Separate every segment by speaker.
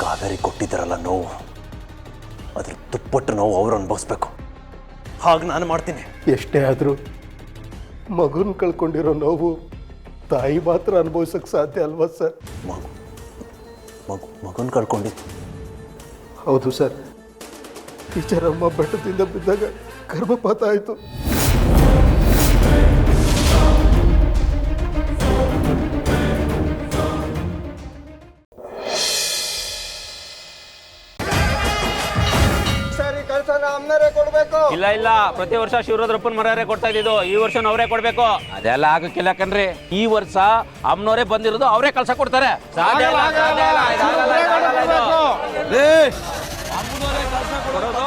Speaker 1: ಕಾವೇರಿ ಕೊಟ್ಟಿದ್ದಾರಲ್ಲ ನೋವು, ಅದ್ರ ದುಪ್ಪಟ್ಟು ನೋವು ಅವರು ಅನುಭವಿಸ್ಬೇಕು. ಹಾಗೆ ನಾನು ಮಾಡ್ತೀನಿ.
Speaker 2: ಎಷ್ಟೇ ಆದರೂ ಮಗುನ ಕಳ್ಕೊಂಡಿರೋ ನೋವು ತಾಯಿ ಮಾತ್ರ ಅನುಭವಿಸೋಕ್ಕೆ ಸಾಧ್ಯ ಅಲ್ವಾ ಸರ್?
Speaker 1: ಮಗುನ ಕಳ್ಕೊಂಡಿದ್ದು?
Speaker 2: ಹೌದು ಸರ್. ಟೀಚರಮ್ಮ ಬೆಟ್ಟದಿಂದ ಬಿದ್ದಾಗ ಗರ್ಭಪಾತ ಆಯಿತು.
Speaker 3: ಇಲ್ಲ ಇಲ್ಲ, ಪ್ರತಿ ವರ್ಷ ಶಿವರುದ್ರಪ್ಪನ ಮರ್ಯಾರೆ ಕೊಡ್ತಾ ಇದ್ದಿದ್ದು, ಈ ವರ್ಷ ಅವರೇ ಕೊಡ್ಬೇಕು. ಅದೆಲ್ಲ ಆಗಕ್ಕಿಲ್ಲ ಕಣ್ರಿ. ಈ ವರ್ಷ ಅಮ್ಮನವರೇ ಬಂದಿರೋದು, ಅವರೇ ಕಳ್ಸ ಕೊಡ್ತಾರೆ. ಸಾಧ್ಯ ಇಲ್ಲ, ಸಾಧ್ಯ ಇಲ್ಲ, ಇದಾಗಲ್ಲ, ಇದಾಗಲ್ಲ ಇದು. ಅಮ್ಮನವರೇ ಕಳ್ಸ ಕೊಡೋದು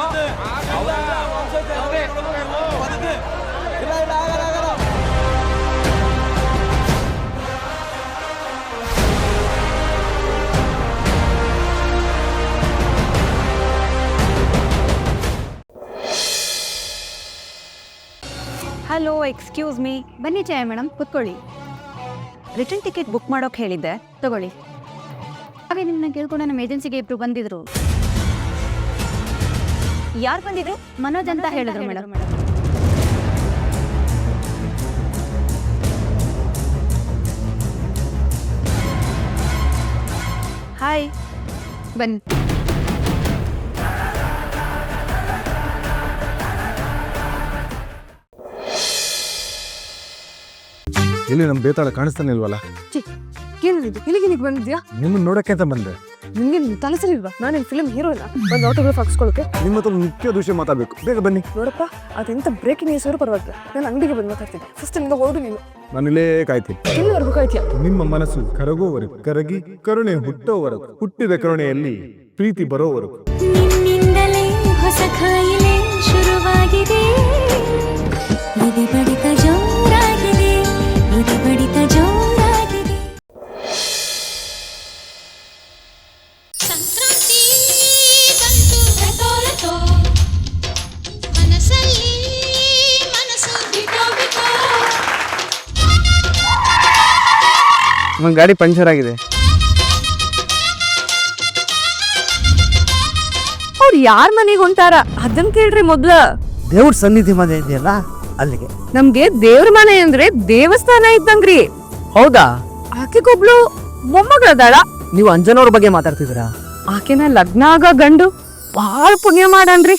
Speaker 4: ಹಲೋ, ಎಕ್ಸ್ಕ್ಯೂಸ್ ಮೀ. ಬನ್ನಿ ಚಾಯ ಮೇಡಮ್, ಕೂತ್ಕೊಳ್ಳಿ. ರಿಟರ್ನ್ ಟಿಕೆಟ್ ಬುಕ್ ಮಾಡೋಕೆ ಹೇಳಿದ್ದೆ, ತಗೊಳ್ಳಿ. ಹಾಗೆ ನಿಮ್ಮನ್ನ ಕೇಳ್ಕೊಂಡು ನಮ್ಮ ಏಜೆನ್ಸಿಗೆ ಇಬ್ರು ಬಂದಿದ್ರು. ಯಾರು ಬಂದಿದ್ರು? ಮನೋಜ್ ಅಂತ ಹೇಳಿದ್ರು ಮೇಡಮ್. ಹಾಯ್, ಬನ್ನಿ.
Speaker 5: ಇಲ್ಲಿ ನಮ್ಮ ಬೇತಾಳ ಕಾಣಿಸ್ತಾನೆ ಇಲ್ವಲ್ಲ?
Speaker 6: ಏನಿದು? ಇಲ್ಲಿಗೆ ಬಂದಿದ್ಯಾ?
Speaker 5: ನಿಮ್ಮನ್ನ ನೋಡಕ್ಕೆ ಅಂತ ಬಂದೆ.
Speaker 6: ನಿಮ್ಗೆ ತಲೆಸರಿಲ್ವಾ? ನಾನೇನು ಫಿಲ್ಮ್ ಹೀರೋ ಇಲ್ಲ ಒಂದು ಆಟೋಗ್ರಾಫ್ ಹಾಕ್ಸ್ಕೊಳ್ಳೋಕೆ.
Speaker 5: ನಿಮ್ಮ ಹತ್ರ ಮುಖ್ಯ ವಿಷಯ ಮಾತಾಡಬೇಕು, ಬೇಗ ಬನ್ನಿ.
Speaker 6: ನೋಡಪ್ಪ, ಅದೆಂತ ಬ್ರೇಕಿಂಗ್ ನ್ಯೂಸ್ ಇರೋ ಪರವಾಗಿಲ್ಲ, ನಾನು ಅಂಗಡಿಗೆ ಬಂದು ಮಾತಾಡ್ತೀನಿ. ಫಸ್ಟ್ ಇಲ್ಲಿಂದ ಹೊರಡು ನೀನು.
Speaker 5: ನಾನು ಇಲ್ಲೇ ಕಾಯ್ತೀನಿ.
Speaker 6: ಎಲ್ಲಿವರೆಗೂ ಕಾಯ್ತೀಯ?
Speaker 5: ನಿಮ್ಮ ಮನಸ್ಸು ಕರಗೋವರೆಗೂ, ಕರಗಿ ಕರುಣೆ ಹುಟ್ಟೋವರೆಗೂ, ಹುಟ್ಟಿದ ಕರುಣೆಯಲ್ಲಿ ಪ್ರೀತಿ ಬರೋವರೆಗೂ.
Speaker 7: ನಿನ್ನಿಂದಲೇ ಹೊಸ ಕಾಯಿಲೆ ಶುರುವಾಗಿದೆ, ಇದು ಬಡಿತ ಜೋರಾಗಿದೆ, ಇದು ಬಡಿತ ಜೋರಾಗಿದೆ. ಸಂಕ್ರಾಂತಿ ಬಂತು, ಮನಸ್ಸಲ್ಲಿ ಮನಸ್ಸು ಬಿಟೋ ಬಿಟೋ.
Speaker 8: ನನ್ನ ಗಾಡಿ ಪಂಚರ್ ಆಗಿದೆ.
Speaker 6: ಅವ್ರು ಯಾರ ಮನೆಗೆ ಹೊಂಟಾರ ಅದನ್ನ ಕೇಳ್ರಿ ಮೊದ್ಲ.
Speaker 8: ದೇವ್ರ ಸನ್ನಿಧಿ ಮನೆ ಇದೆಯಲ್ಲ ಅಲ್ಲಿಗೆ.
Speaker 6: ನಮ್ಗೆ ದೇವ್ರ ಮನೆ ಅಂದ್ರೆ ದೇವಸ್ಥಾನ ಇದ್ದಂಗ್ರಿ.
Speaker 8: ಹೌದಾ?
Speaker 6: ಆಕೆಗೊಬ್ಳು ಮೊಮ್ಮಗಳದಾಳ.
Speaker 8: ನೀವು ಅಂಜನವ್ರ ಬಗ್ಗೆ ಮಾತಾಡ್ತಿದ್ದೀರಾ?
Speaker 6: ಆಕೆನ ಲಗ್ನ ಆಗ ಗಂಡು ಬಹಳ ಪುಣ್ಯ ಮಾಡನ್ರಿ.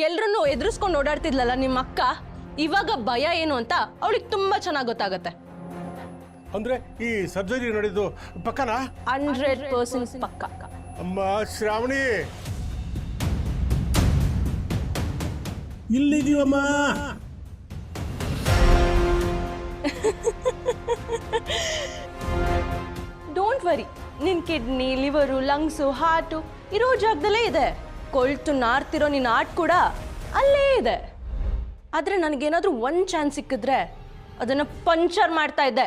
Speaker 9: ಎಲ್ರನ್ನೂ ಎದುರಿಸ್ಕೊಂಡು ಓಡಾಡ್ತಿದ್ಲಲ್ಲ ನಿಮ್ಮ ಅಕ್ಕ, ಇವಾಗ ಭಯ ಏನು ಅಂತ ಅವಳಿಗೆ ತುಂಬಾ ಚೆನ್ನಾಗಿ ಗೊತ್ತಾಗತ್ತೆ.
Speaker 2: ಅಂದ್ರೆ ಈ ಸರ್ಜರಿ ನಡೆದು ಪಕ್ಕನಾ?
Speaker 9: 100% ಪಕ್ಕ.
Speaker 2: ಅಮ್ಮ ಶ್ರಾವಣಿ,
Speaker 10: ಇಲ್ಲಿದೀವಮ್ಮ.
Speaker 9: ಡೋಂಟ್ ವರಿ, ನಿನ್ ಕಿಡ್ನಿ, ಲಿವರು, ಲಂಗ್ಸು, ಹಾರ್ಟು ಇರೋ ಜಾಗದಲ್ಲೇ ಇದೆ. ಕೊಳ್ತು ನಾರ್ತಿರೋ ನಿನ್ನ ಆರ್ಟ್ ಕೂಡ ಅಲ್ಲೇ ಇದೆ. ಆದ್ರೆ ನನಗೇನಾದ್ರೂ ಒಂದು ಚಾನ್ಸ್ ಸಿಕ್ಕಿದ್ರೆ ಅದನ್ನ ಪಂಚರ್ ಮಾಡ್ತಾ ಇದ್ದೆ.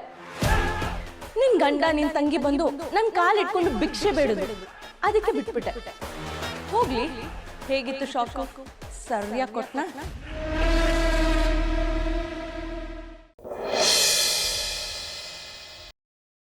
Speaker 9: ನಿನ್ ಗಂಡ ನಿನ್ ತಂಗಿ ಬಂದು ನನ್ನ ಕಾಲಿಟ್ಕೊಂಡು ಭಿಕ್ಷೆ ಬೇಡಿದ್ರು, ಅದಕ್ಕೆ ಬಿಟ್ಬಿಟ್ಟೆ. ಹೋಗ್ಲಿ, ಹೇಗಿತ್ತು ಶಾಕು? ಸರಿಯಾಗಿ ಕೊಟ್ನಾ?